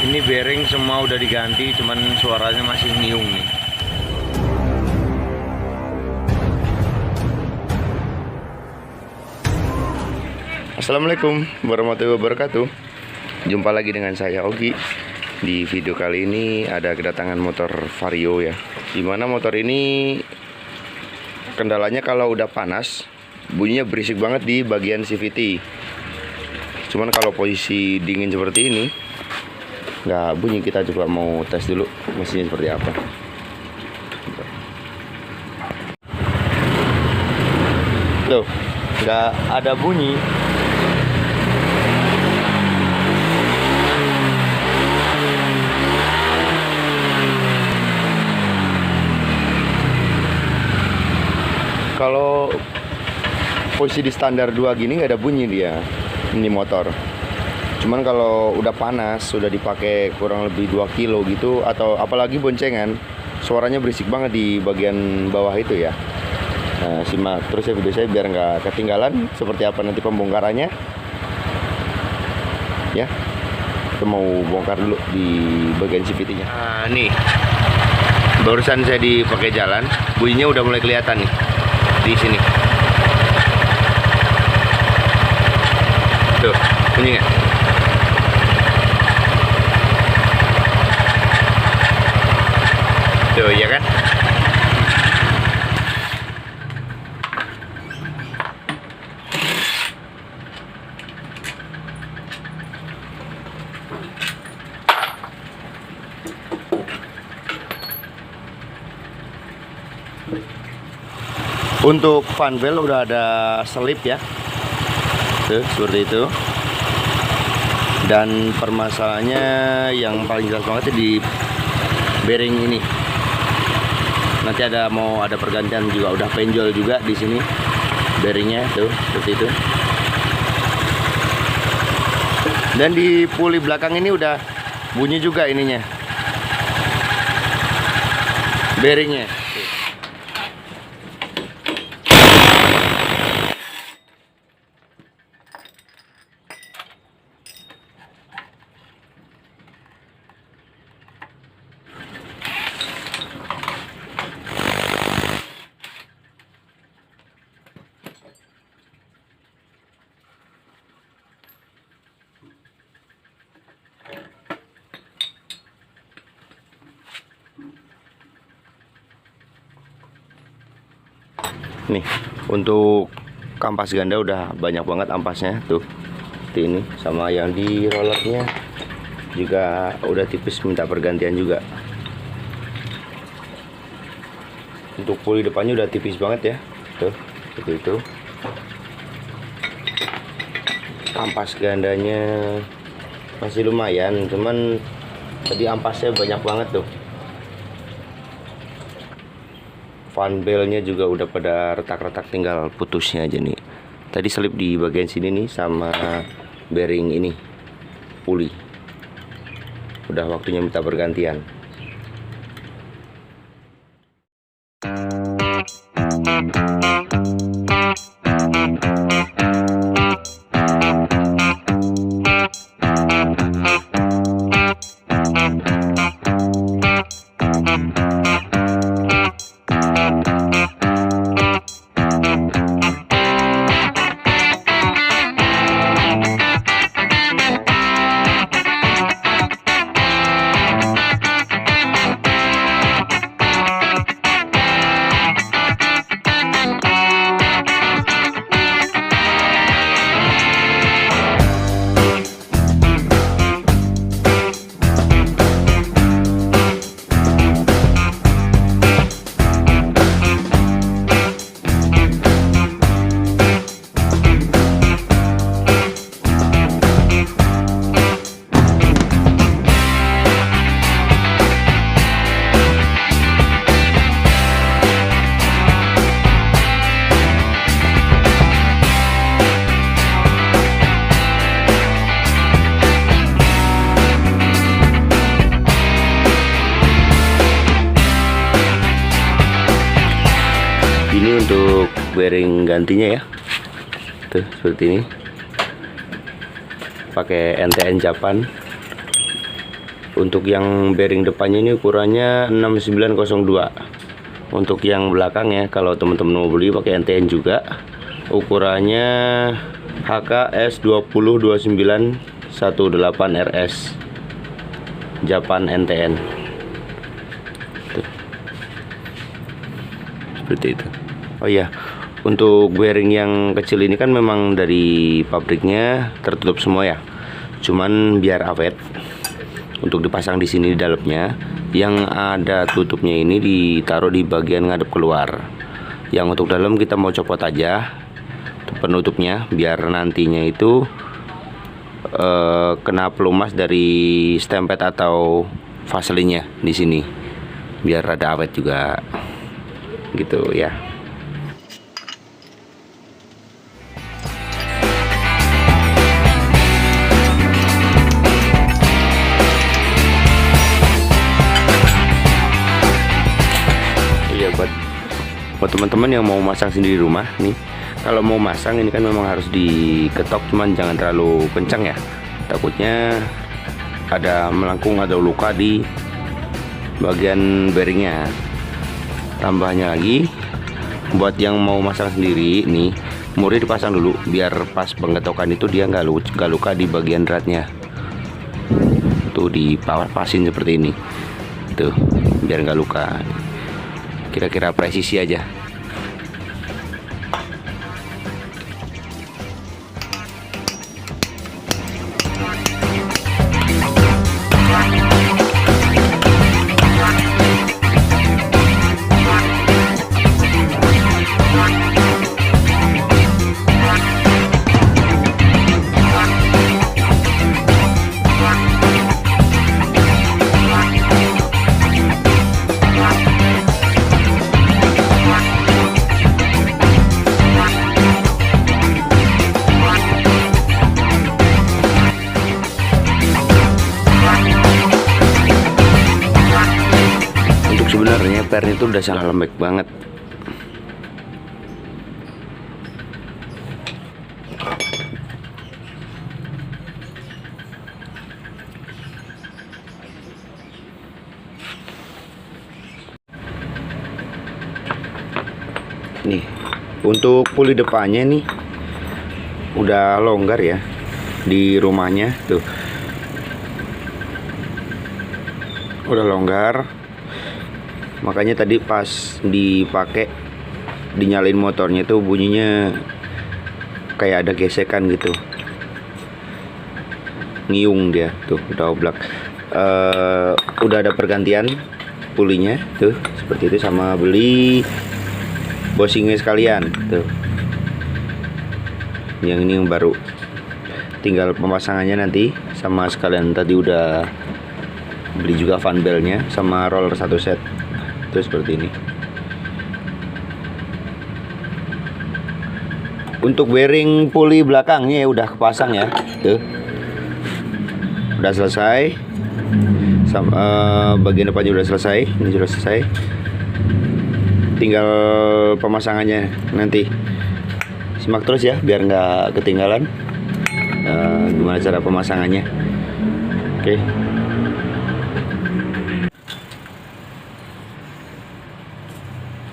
Ini bearing semua udah diganti, cuman suaranya masih nyiung nih. Assalamualaikum warahmatullahi wabarakatuh. Jumpa lagi dengan saya Ogi. Di video kali ini ada kedatangan motor Vario ya. Dimana motor ini kendalanya kalau udah panas bunyinya berisik banget di bagian CVT. Cuman kalau posisi dingin seperti ini nggak bunyi. Kita coba mau tes dulu mesinnya seperti apa. Tuh, nggak ada bunyi. Kalau posisi di standar 2 gini nggak ada bunyi dia, ini motor. Cuman kalau udah panas, sudah dipakai kurang lebih 2 kilo gitu, atau apalagi boncengan, suaranya berisik banget di bagian bawah itu ya. Nah, simak terus ya video saya biar nggak ketinggalan seperti apa nanti pembongkarannya. Ya, kita mau bongkar dulu di bagian CVT-nya. Nah, nih, barusan saya dipakai jalan, bunyinya udah mulai kelihatan nih di sini. Tuh, bunyi nggak? Tuh, ya kan? Untuk fan belt udah ada selip ya, tuh seperti itu. Dan permasalahannya yang paling jelas banget di bearing ini. Nanti mau ada pergantian juga, udah penjol juga di sini bearingnya tuh seperti itu. Dan di puli belakang ini udah bunyi juga ininya, bearingnya. Nih, untuk kampas ganda udah banyak banget ampasnya tuh, seperti ini. Sama yang di rollernya juga udah tipis, minta pergantian juga. Untuk puli depannya udah tipis banget ya, tuh seperti itu. Ampas gandanya masih lumayan, cuman tadi ampasnya banyak banget tuh. Fan beltnya juga udah pada retak-retak, tinggal putusnya aja nih. Tadi selip di bagian sini nih sama bearing ini puli. Udah waktunya minta pergantian. untuk bearing gantinya ya, tuh seperti ini, pakai NTN Japan. Untuk yang bearing depannya ini ukurannya 6902. Untuk yang belakang ya, kalau teman-teman mau beli pakai NTN juga, ukurannya HKS 202918 RS Japan NTN. Tuh. Seperti itu. Oh iya, untuk bearing yang kecil ini kan memang dari pabriknya tertutup semua ya. Cuman biar awet, untuk dipasang di sini di dalamnya, yang ada tutupnya ini ditaruh di bagian ngadep keluar. Yang untuk dalam kita mau copot aja penutupnya, biar nantinya itu kena pelumas dari stempet atau vaselinnya di sini, biar rada awet juga, gitu ya. Buat teman-teman yang mau masang sendiri di rumah nih, kalau mau masang ini kan memang harus diketok, cuman jangan terlalu kencang ya, takutnya ada melengkung atau luka di bagian bearingnya. Tambahnya lagi, buat yang mau masang sendiri nih, murnya dipasang dulu biar pas penggetokan itu dia nggak luka di bagian ratnya. Tuh dipasin seperti ini, tuh biar nggak luka. Kira-kira presisi aja. Sebenarnya pernya itu udah sangat lembek banget. Nih, untuk puli depannya nih udah longgar ya di rumahnya tuh. Udah longgar. Makanya tadi pas dipakai, dinyalain motornya tuh bunyinya kayak ada gesekan gitu, ngiung dia tuh, udah oblak. Udah ada pergantian pulinya tuh seperti itu, sama beli bushingnya sekalian tuh. Yang ini yang baru, tinggal pemasangannya nanti, sama sekalian tadi udah beli juga fan belnya sama roller satu set. Itu seperti ini. Untuk bearing puli belakangnya udah kepasang ya, tuh udah selesai. Bagian depannya udah selesai, ini sudah selesai. Tinggal pemasangannya nanti. Simak terus ya biar nggak ketinggalan gimana cara pemasangannya. Oke.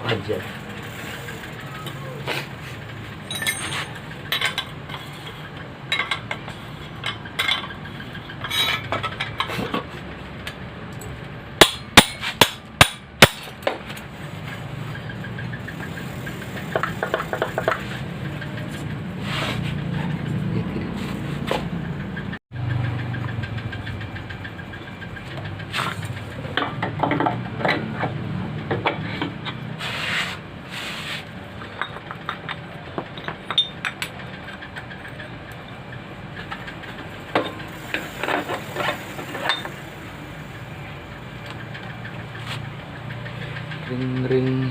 Aja. Ring.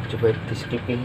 Coba di skip ini.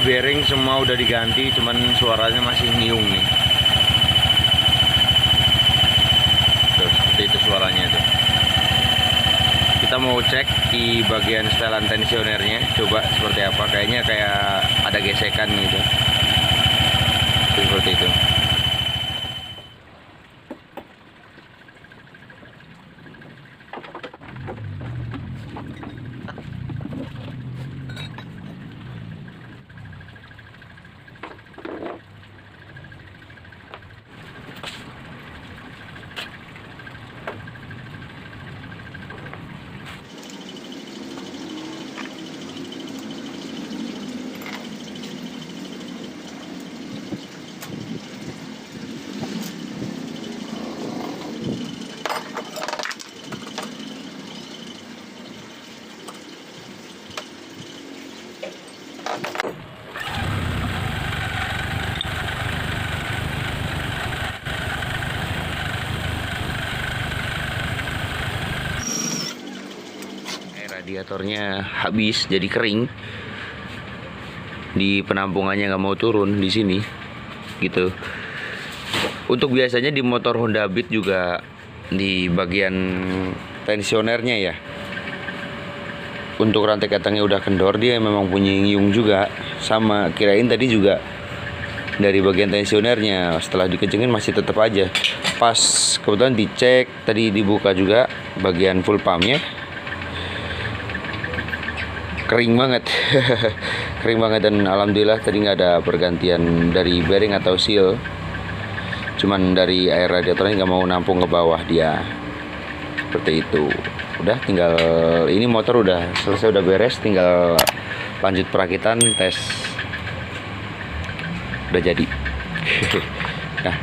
bearing semua udah diganti, cuman suaranya masih nyiung nih. Tuh, seperti itu suaranya tuh. Kita mau cek di bagian setelan tensionernya, coba seperti apa. Kayaknya kayak ada gesekan gitu. Seperti itu. Radiatornya habis, jadi kering. Di penampungannya nggak mau turun di sini, gitu. Untuk biasanya di motor Honda Beat juga di bagian tensionernya ya. Untuk rantai ketangnya udah kendor, dia memang punya nyiung juga. Sama, kirain tadi juga dari bagian tensionernya, setelah dikencengin masih tetap aja. Pas kebetulan dicek tadi, dibuka juga bagian full pumpnya, kering banget. Kering banget, dan alhamdulillah tadi nggak ada pergantian dari bearing atau seal, cuman dari air radiatornya nggak mau nampung ke bawah dia, seperti itu. Udah tinggal, ini motor udah selesai, udah beres, tinggal lanjut perakitan, tes, udah jadi. Nah,